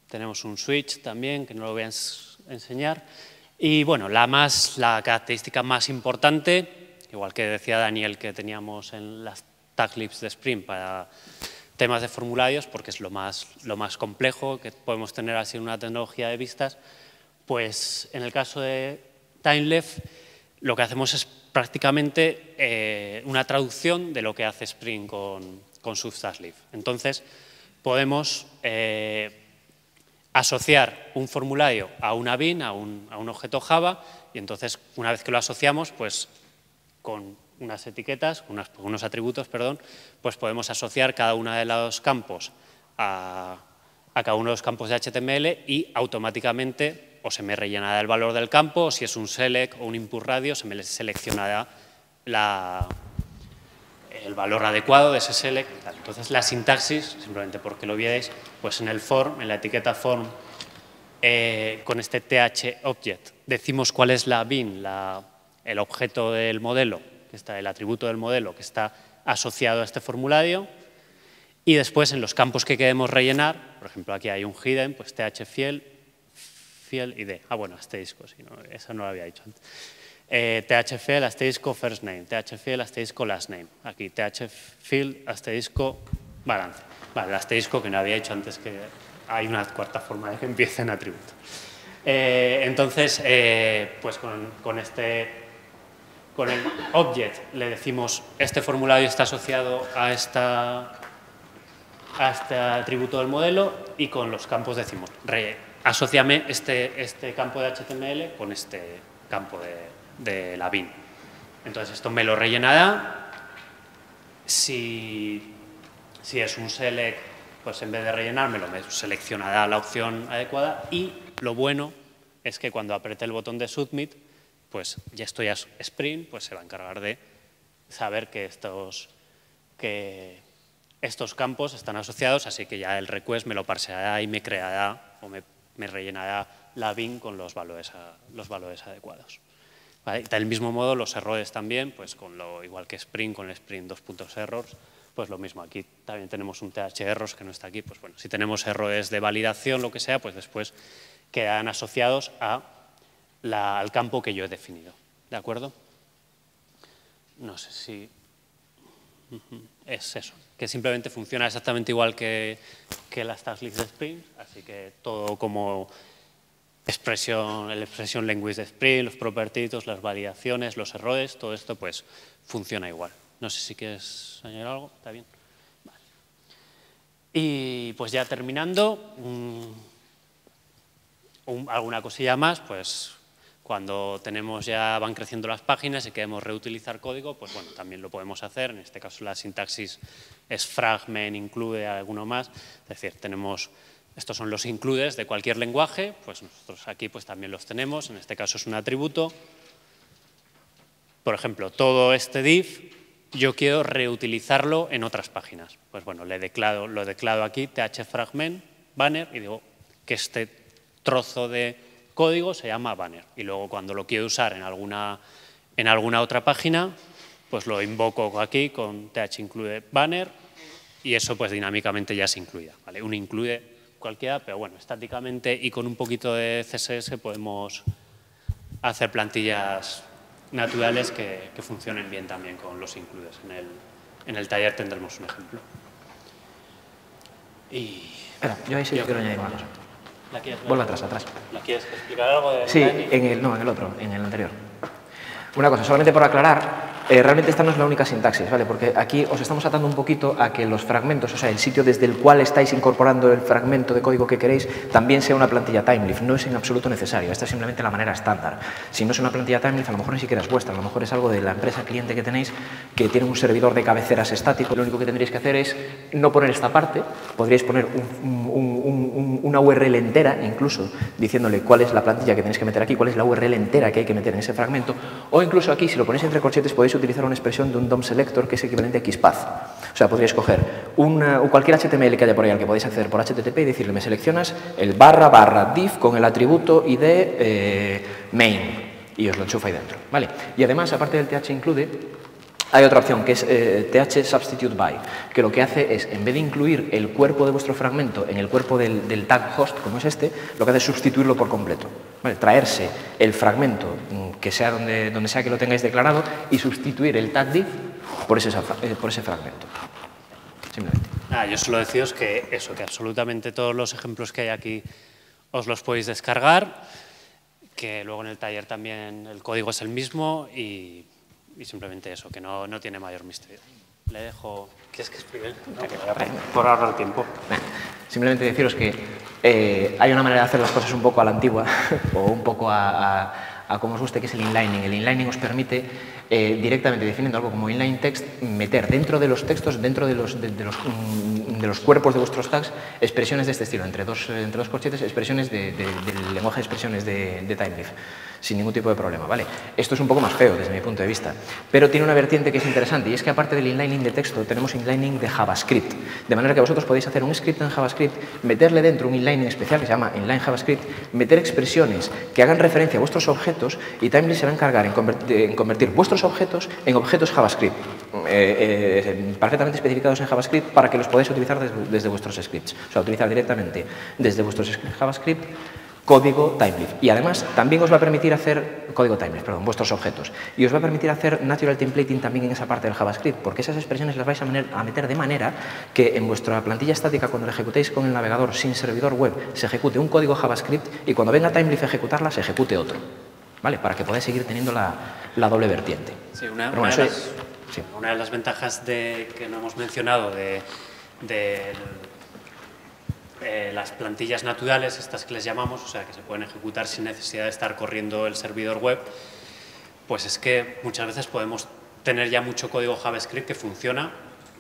Tenemos un switch también, que no lo voy a enseñar. Y bueno, la característica más importante, igual que decía Daniel que teníamos en las taglibs de Spring para temas de formularios, porque es lo más complejo que podemos tener así en una tecnología de vistas, pues en el caso de TimeLeft lo que hacemos es prácticamente una traducción de lo que hace Spring con sus taglibs. Entonces podemos asociar un formulario a una bin, a un objeto Java, y entonces una vez que lo asociamos, pues con unas etiquetas, unos atributos, perdón, pues podemos asociar cada uno de los campos a cada uno de los campos de HTML y automáticamente o se me rellenará el valor del campo, o si es un select o un input radio, se me seleccionará el valor adecuado de ese select. Entonces la sintaxis, simplemente porque lo vierais, pues en el form, en la etiqueta form, con este THObject, decimos cuál es la bin, el objeto del modelo, el atributo del modelo que está asociado a este formulario, y después en los campos que queremos rellenar, por ejemplo aquí hay un hidden, pues thfield, id, bueno, asterisco, si no, eso no lo había dicho antes. thfield asterisco first name, thfield asterisco last name, aquí thfield asterisco balance. Vale, el asterisco que no había dicho antes, que hay una cuarta forma de que empiece en atributo. Entonces, pues con el object le decimos este formulario está asociado a este atributo del modelo, y con los campos decimos asóciame este campo de HTML con este campo de la bin. Entonces esto me lo rellenará. Si es un select, pues en vez de rellenármelo me seleccionará la opción adecuada, y lo bueno es que cuando apriete el botón de submit, pues ya estoy a Spring, pues se va a encargar de saber que estos campos están asociados, así que ya el request me lo parseará y me creará o me rellenará la bin con los valores adecuados. ¿Vale? Del mismo modo, los errores también, pues igual que Spring, con el Spring 2.errors, pues lo mismo. Aquí también tenemos un THErrors que no está aquí. Pues bueno, si tenemos errores de validación, lo que sea, pues después quedarán asociados al campo que yo he definido. ¿De acuerdo? No sé si... Es eso, que simplemente funciona exactamente igual que las tags list de Spring, así que todo como el expression language de Spring, los propertitos, las validaciones, los errores, todo esto pues funciona igual. No sé si quieres añadir algo, ¿está bien? Vale. Y pues ya terminando, alguna cosilla más, pues cuando van creciendo las páginas y queremos reutilizar código, pues bueno, también lo podemos hacer. En este caso la sintaxis es fragment, include alguno más. Es decir, estos son los includes de cualquier lenguaje, pues nosotros aquí pues también los tenemos. En este caso es un atributo. Por ejemplo, todo este div yo quiero reutilizarlo en otras páginas. Pues bueno, lo declaro aquí, thfragment, banner, y digo que este trozo de código se llama banner. Y luego cuando lo quiero usar en alguna otra página, pues lo invoco aquí con thinclude banner y eso pues dinámicamente ya se incluye. ¿Vale? Un include cualquiera, pero bueno, estáticamente y con un poquito de CSS podemos hacer plantillas naturales que funcionen bien también con los includes. En el taller tendremos un ejemplo. Espera, yo ahí sí quiero añadir una cosa. Vuelve atrás. ¿La quieres explicar algo de Sí, en el otro, en el anterior. Una cosa, solamente por aclarar, realmente esta no es la única sintaxis, ¿vale? Porque aquí os estamos atando un poquito a que los fragmentos, o sea, el sitio desde el cual estáis incorporando el fragmento de código que queréis, también sea una plantilla Timeleaf. No es en absoluto necesario, esta es simplemente la manera estándar. Si no es una plantilla Timeleaf, a lo mejor ni siquiera es vuestra, a lo mejor es algo de la empresa cliente que tenéis, que tiene un servidor de cabeceras estático. Lo único que tendréis que hacer es no poner esta parte, podríais poner una URL entera, incluso, diciéndole cuál es la plantilla que tenéis que meter aquí, cuál es la URL entera que hay que meter en ese fragmento, o incluso aquí, si lo ponéis entre corchetes, podéis utilizar una expresión de un DOM selector que es equivalente a XPath. O sea, podríais coger cualquier HTML que haya por ahí al que podéis acceder por HTTP y decirle, me seleccionas el / div con el atributo ID main y os lo enchufa ahí dentro. ¿Vale? Y además, aparte del thinclude, hay otra opción que es thsubstitute_by, que lo que hace es, en vez de incluir el cuerpo de vuestro fragmento en el cuerpo del tag host, como es este, lo que hace es sustituirlo por completo. ¿Vale? Traerse el fragmento que sea donde sea que lo tengáis declarado y sustituir el tag div por ese fragmento. Simplemente. Yo solo deciros que que absolutamente todos los ejemplos que hay aquí os los podéis descargar, que luego en el taller también el código es el mismo y simplemente eso, que no tiene mayor misterio. Le dejo... ¿Quieres que explique? Por ahorrar tiempo. Simplemente deciros que hay una manera de hacer las cosas un poco a la antigua o un poco a como os guste, que es el inlining. El inlining os permite directamente, definiendo algo como inline text, meter dentro de los textos, dentro de los cuerpos de vuestros tags, expresiones de este estilo, entre dos corchetes, expresiones del lenguaje de expresiones de Timeleaf, sin ningún tipo de problema, ¿vale? Esto es un poco más feo desde mi punto de vista, pero tiene una vertiente que es interesante, y es que aparte del inlining de texto, tenemos inlining de JavaScript, de manera que vosotros podéis hacer un script en JavaScript, meterle dentro un inlining especial que se llama inline JavaScript, meter expresiones que hagan referencia a vuestros objetos, y Timeleaf se va a encargar en convertir vuestros objetos en objetos JavaScript, perfectamente especificados en JavaScript para que los podáis utilizar desde vuestros scripts. O sea, utilizar directamente desde vuestros scripts JavaScript código Timeleaf. Y además también os va a permitir hacer código Timeleaf, perdón, vuestros objetos. Y os va a permitir hacer natural templating también en esa parte del JavaScript, porque esas expresiones las vais a meter de manera que en vuestra plantilla estática, cuando la ejecutéis con el navegador sin servidor web, se ejecute un código JavaScript y cuando venga Timeleaf a ejecutarla, se ejecute otro. ¿Vale? Para que podáis seguir teniendo la doble vertiente. Sí, una de las ventajas que no hemos mencionado de las plantillas naturales, estas que les llamamos, o sea, que se pueden ejecutar sin necesidad de estar corriendo el servidor web, pues es que muchas veces podemos tener ya mucho código JavaScript que funciona,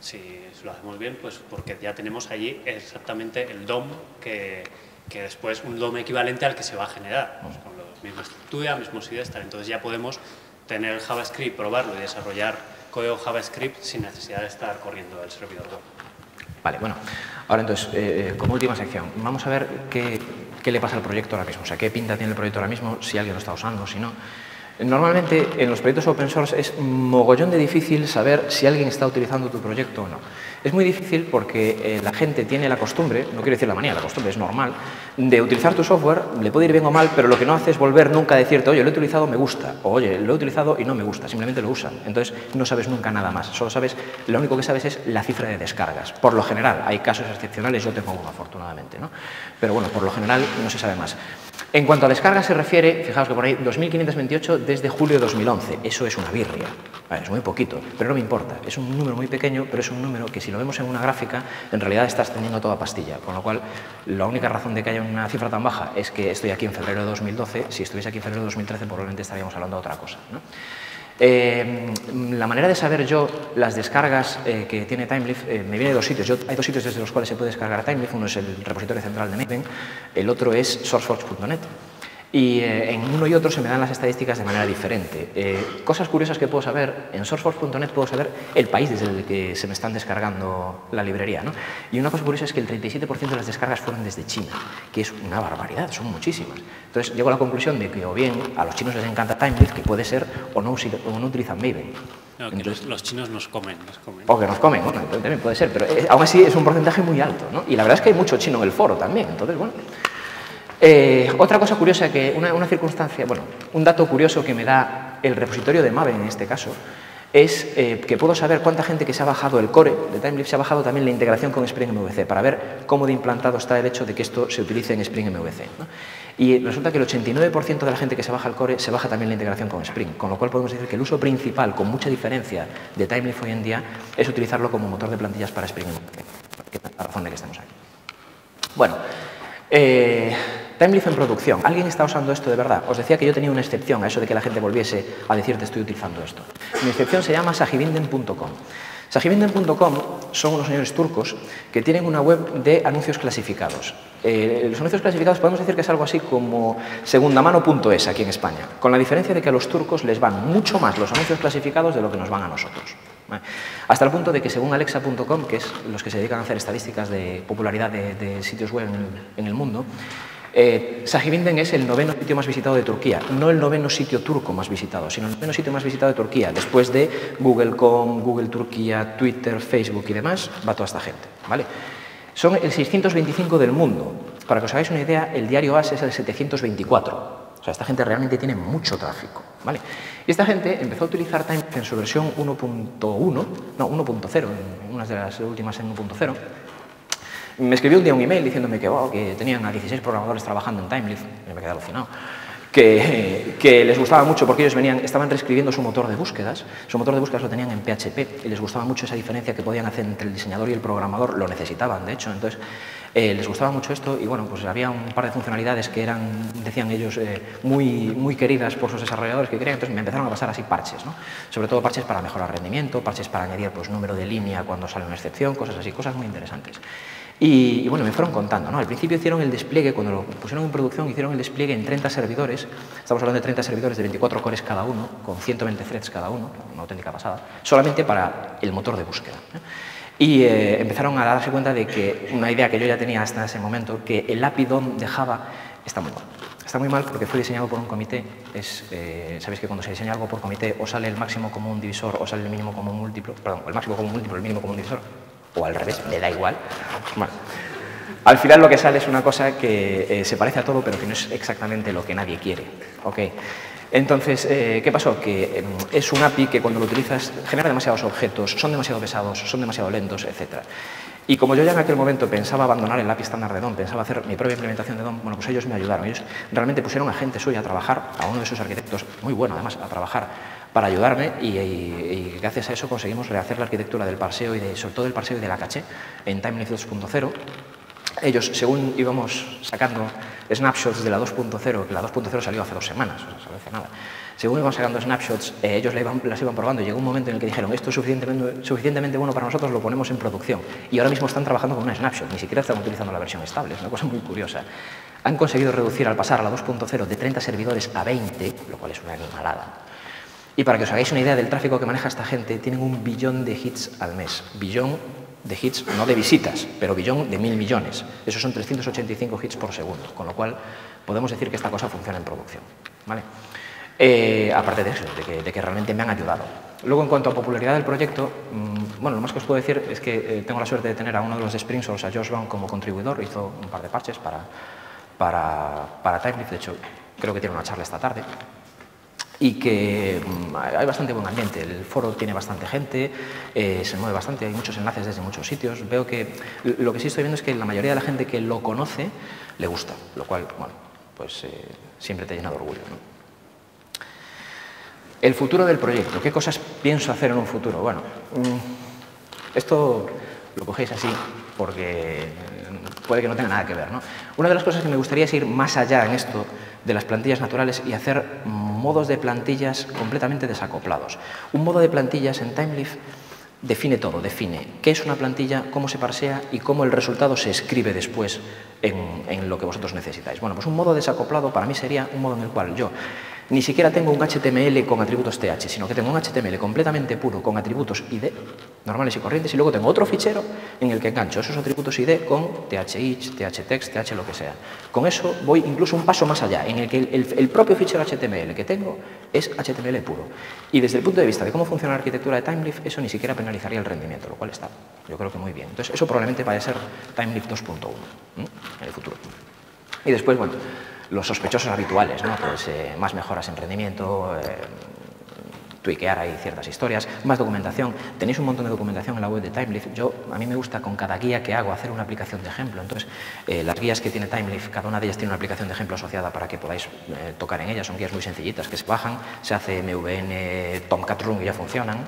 si lo hacemos bien, pues porque ya tenemos allí exactamente el DOM que después un DOM equivalente al que se va a generar, pues con la misma estructura, mismos IDs, tal. Entonces ya podemos tener el JavaScript, probarlo y desarrollar código JavaScript sin necesidad de estar corriendo el servidor web. Vale, bueno, ahora entonces, como última sección, vamos a ver qué le pasa al proyecto ahora mismo, o sea, qué pinta tiene el proyecto ahora mismo, si alguien lo está usando, si no. Normalmente en los proyectos open source es mogollón de difícil saber si alguien está utilizando tu proyecto o no. Es muy difícil porque la gente tiene la costumbre, no quiero decir la manía, la costumbre es normal, de utilizar tu software, le puede ir bien o mal, pero lo que no hace es volver nunca a decirte, oye, lo he utilizado, me gusta, o oye, lo he utilizado y no me gusta, simplemente lo usan. Entonces no sabes nunca nada más, solo sabes, lo único que sabes es la cifra de descargas. Por lo general, hay casos excepcionales, yo tengo uno afortunadamente, ¿no? Pero bueno, por lo general no se sabe más. En cuanto a descargas se refiere, fijaos que por ahí 2.528 desde julio de 2011, eso es una birria, es muy poquito, pero no me importa, es un número muy pequeño, pero es un número que si lo vemos en una gráfica, en realidad estás teniendo toda pastilla, con lo cual la única razón de que haya una cifra tan baja es que estoy aquí en febrero de 2012, si estuviese aquí en febrero de 2013 probablemente estaríamos hablando de otra cosa, ¿no? La manera de saber yo las descargas que tiene Timeleaf me viene de dos sitios. Hay dos sitios desde los cuales se puede descargar Timeleaf. Uno es el repositorio central de Maven, el otro es sourceforge.net. Y en uno y otro se me dan las estadísticas de manera diferente. Cosas curiosas que puedo saber, en sourceforge.net puedo saber el país desde el que se me están descargando la librería, ¿no? Y una cosa curiosa es que el 37% de las descargas fueron desde China, que es una barbaridad, son muchísimas. Entonces llego a la conclusión de que o bien a los chinos les encanta Timeleaf, que puede ser, o no utilizan Maven. No, que entonces, los chinos nos comen. O que nos comen, bueno, también puede ser, pero aún así es un porcentaje muy alto, ¿no? Y la verdad es que hay mucho chino en el foro también, entonces, bueno. Otra cosa curiosa, una circunstancia, bueno, un dato curioso que me da el repositorio de Maven en este caso, es que puedo saber cuánta gente que se ha bajado el core de Timeleaf se ha bajado también la integración con Spring MVC, para ver cómo de implantado está el hecho de que esto se utilice en Spring MVC, ¿no? Y resulta que el 89% de la gente que se baja el core se baja también la integración con Spring, con lo cual podemos decir que el uso principal, con mucha diferencia, de Timeleaf hoy en día es utilizarlo como motor de plantillas para Spring MVC, que es la razón de que estamos aquí. Bueno, Timeleaf en producción. ¿Alguien está usando esto de verdad? Os decía que yo tenía una excepción a eso de que la gente volviese a decirte estoy utilizando esto. Mi excepción se llama sahibinden.com. Sahibinden.com son unos señores turcos que tienen una web de anuncios clasificados. Los anuncios clasificados podemos decir que es algo así como segundamano.es aquí en España, con la diferencia de que a los turcos les van mucho más los anuncios clasificados de lo que nos van a nosotros. Hasta el punto de que según Alexa.com, que es los que se dedican a hacer estadísticas de popularidad de sitios web en el mundo, Sahibinden es el 9º sitio más visitado de Turquía, no el 9º sitio turco más visitado, sino el 9º sitio más visitado de Turquía, después de Google.com, Google Turquía, Twitter, Facebook y demás, va toda esta gente, ¿vale? Son el 625 del mundo. Para que os hagáis una idea, el diario AS es el 724. O sea, esta gente realmente tiene mucho tráfico, ¿vale? Y esta gente empezó a utilizar Timeleaf en su versión 1.0, en unas de las últimas en 1.0. Me escribió un día un email diciéndome que tenían a 16 programadores trabajando en Timeleaf, y me quedé alucinado, que les gustaba mucho porque ellos estaban reescribiendo su motor de búsquedas lo tenían en PHP y les gustaba mucho esa diferencia que podían hacer entre el diseñador y el programador, lo necesitaban de hecho, entonces les gustaba mucho esto y bueno, pues había un par de funcionalidades que eran, decían ellos, muy queridas por sus desarrolladores que querían, entonces me empezaron a pasar así parches, ¿no? Sobre todo parches para mejorar rendimiento, parches para añadir pues número de línea cuando sale una excepción, cosas así, cosas muy interesantes. Y bueno, me fueron contando, ¿no? Al principio hicieron el despliegue, cuando lo pusieron en producción, hicieron el despliegue en 30 servidores, estamos hablando de 30 servidores de 24 cores cada uno, con 120 threads cada uno, una auténtica pasada, solamente para el motor de búsqueda, ¿eh? Y empezaron a darse cuenta de que una idea que yo ya tenía hasta ese momento, que el API DOM de Java está muy mal. Está muy mal porque fue diseñado por un comité. Sabéis que cuando se diseña algo por comité o sale el máximo común divisor o sale el mínimo común múltiplo, perdón, el máximo común múltiplo, el mínimo común divisor, o al revés, me da igual. Bueno, al final lo que sale es una cosa que se parece a todo, pero que no es exactamente lo que nadie quiere. ¿Okay? Entonces, ¿qué pasó? Que es un API que cuando lo utilizas genera demasiados objetos, son demasiado pesados, son demasiado lentos, etc. Y como yo ya en aquel momento pensaba abandonar el API estándar de DOM, pensaba hacer mi propia implementación de DOM, bueno, pues ellos me ayudaron. Ellos realmente pusieron a gente suya a trabajar, a uno de sus arquitectos, muy bueno además, a trabajar para ayudarme y gracias a eso conseguimos rehacer la arquitectura del parseo y sobre todo del parseo y de la caché en Timeleaf 2.0. Ellos, según íbamos sacando snapshots de la 2.0, que la 2.0 salió hace 2 semanas, o sea, salió hace nada. Según íbamos sacando snapshots, ellos las iban probando y llegó un momento en el que dijeron esto es suficientemente bueno para nosotros, lo ponemos en producción. Y ahora mismo están trabajando con una snapshot, ni siquiera están utilizando la versión estable, es una cosa muy curiosa. Han conseguido reducir al pasar a la 2.0 de 30 servidores a 20, lo cual es una animalada. Y para que os hagáis una idea del tráfico que maneja esta gente, tienen 1 billón de hits al mes. Billón de hits, no de visitas, pero billón de 1000 millones. Esos son 385 hits por segundo, con lo cual podemos decir que esta cosa funciona en producción, ¿vale? Aparte de eso, de que realmente me han ayudado. Luego, en cuanto a popularidad del proyecto, bueno, lo más que os puedo decir es que tengo la suerte de tener a uno de los Spring Souls, a Josh Brown, como contribuidor. Hizo un par de parches para TimeLeaf. De hecho, creo que tiene una charla esta tarde. Y que hay bastante buen ambiente. El foro tiene bastante gente, se mueve bastante, hay muchos enlaces desde muchos sitios. Veo que lo que sí estoy viendo es que la mayoría de la gente que lo conoce le gusta, lo cual, bueno, pues siempre te llena de orgullo, ¿no? El futuro del proyecto. ¿Qué cosas pienso hacer en un futuro? Bueno, esto lo cogéis así porque puede que no tenga nada que ver, ¿no? Una de las cosas que me gustaría es ir más allá en esto de las plantillas naturales y hacer modos de plantillas completamente desacoplados. Un modo de plantillas en TimeLeaf define todo, define qué es una plantilla, cómo se parsea y cómo el resultado se escribe después en lo que vosotros necesitáis. Bueno, pues un modo desacoplado para mí sería un modo en el cual yo ni siquiera tengo un HTML con atributos TH, sino que tengo un HTML completamente puro con atributos ID, normales y corrientes, y luego tengo otro fichero en el que engancho esos atributos ID con TH-each, TH-text, TH lo que sea. Con eso voy incluso un paso más allá, en el que el propio fichero HTML que tengo es HTML puro. Y desde el punto de vista de cómo funciona la arquitectura de TimeLeaf, eso ni siquiera penalizaría el rendimiento, lo cual está, yo creo que muy bien. Entonces, eso probablemente vaya a ser TimeLeaf 2.1 en el futuro. Y después, bueno, los sospechosos habituales, ¿no? Pues más mejoras en rendimiento, tweakear ahí ciertas historias, más documentación. Tenéis un montón de documentación en la web de TimeLeaf. A mí me gusta con cada guía que hago hacer una aplicación de ejemplo. Entonces, las guías que tiene TimeLeaf, cada una de ellas tiene una aplicación de ejemplo asociada para que podáis tocar en ellas. Son guías muy sencillitas que se bajan, se hace MVN, Tomcat Run y ya funcionan,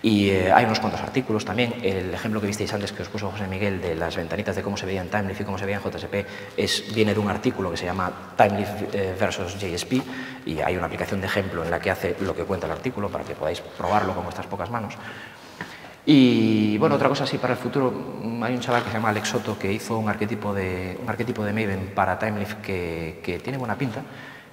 Y hay unos cuantos artículos también. El ejemplo que visteis antes que os puso José Miguel de las ventanitas de cómo se veía en TimeLeaf y cómo se veía en JSP viene de un artículo que se llama TimeLeaf versus JSP, y hay una aplicación de ejemplo en la que hace lo que cuenta el artículo para que podáis probarlo con vuestras pocas manos. Y bueno, otra cosa así para el futuro, hay un chaval que se llama Alex Soto que hizo un arquetipo de Maven para TimeLeaf que tiene buena pinta.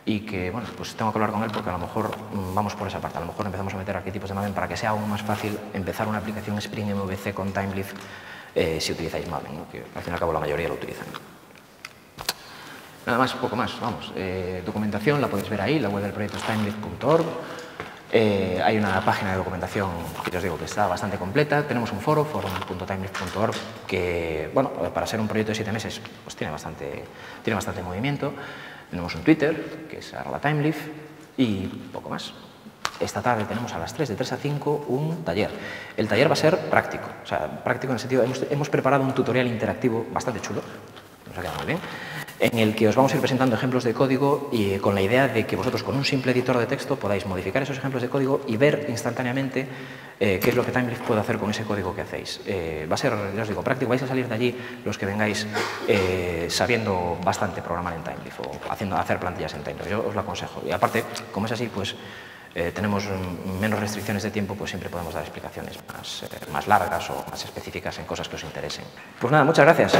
Y que, bueno, pues tengo que hablar con él porque a lo mejor vamos por esa parte. A lo mejor empezamos a meter arquetipos de Maven para que sea aún más fácil empezar una aplicación Spring MVC con TimeLeaf si utilizáis Maven, ¿no? Que al fin y al cabo la mayoría lo utilizan. Nada más, poco más, vamos. Documentación la podéis ver ahí, la web del proyecto es timeleaf.org. Hay una página de documentación que yo os digo que está bastante completa. Tenemos un foro, forum.timeleaf.org, que, bueno, para ser un proyecto de 7 meses, pues tiene bastante movimiento. Tenemos un Twitter, que es @timeleaf, y poco más. Esta tarde tenemos a las 3, de 3 a 5, un taller. El taller va a ser práctico, o sea, práctico en el sentido, hemos preparado un tutorial interactivo bastante chulo, nos ha quedado muy bien, en el que os vamos a ir presentando ejemplos de código y con la idea de que vosotros con un simple editor de texto podáis modificar esos ejemplos de código y ver instantáneamente qué es lo que TimeLeaf puede hacer con ese código que hacéis. Va a ser, ya os digo, práctico. Vais a salir de allí los que vengáis sabiendo bastante programar en TimeLeaf o hacer plantillas en TimeLeaf. Yo os lo aconsejo. Y aparte, como es así, pues tenemos menos restricciones de tiempo, pues siempre podemos dar explicaciones más largas o más específicas en cosas que os interesen. Pues nada, muchas gracias.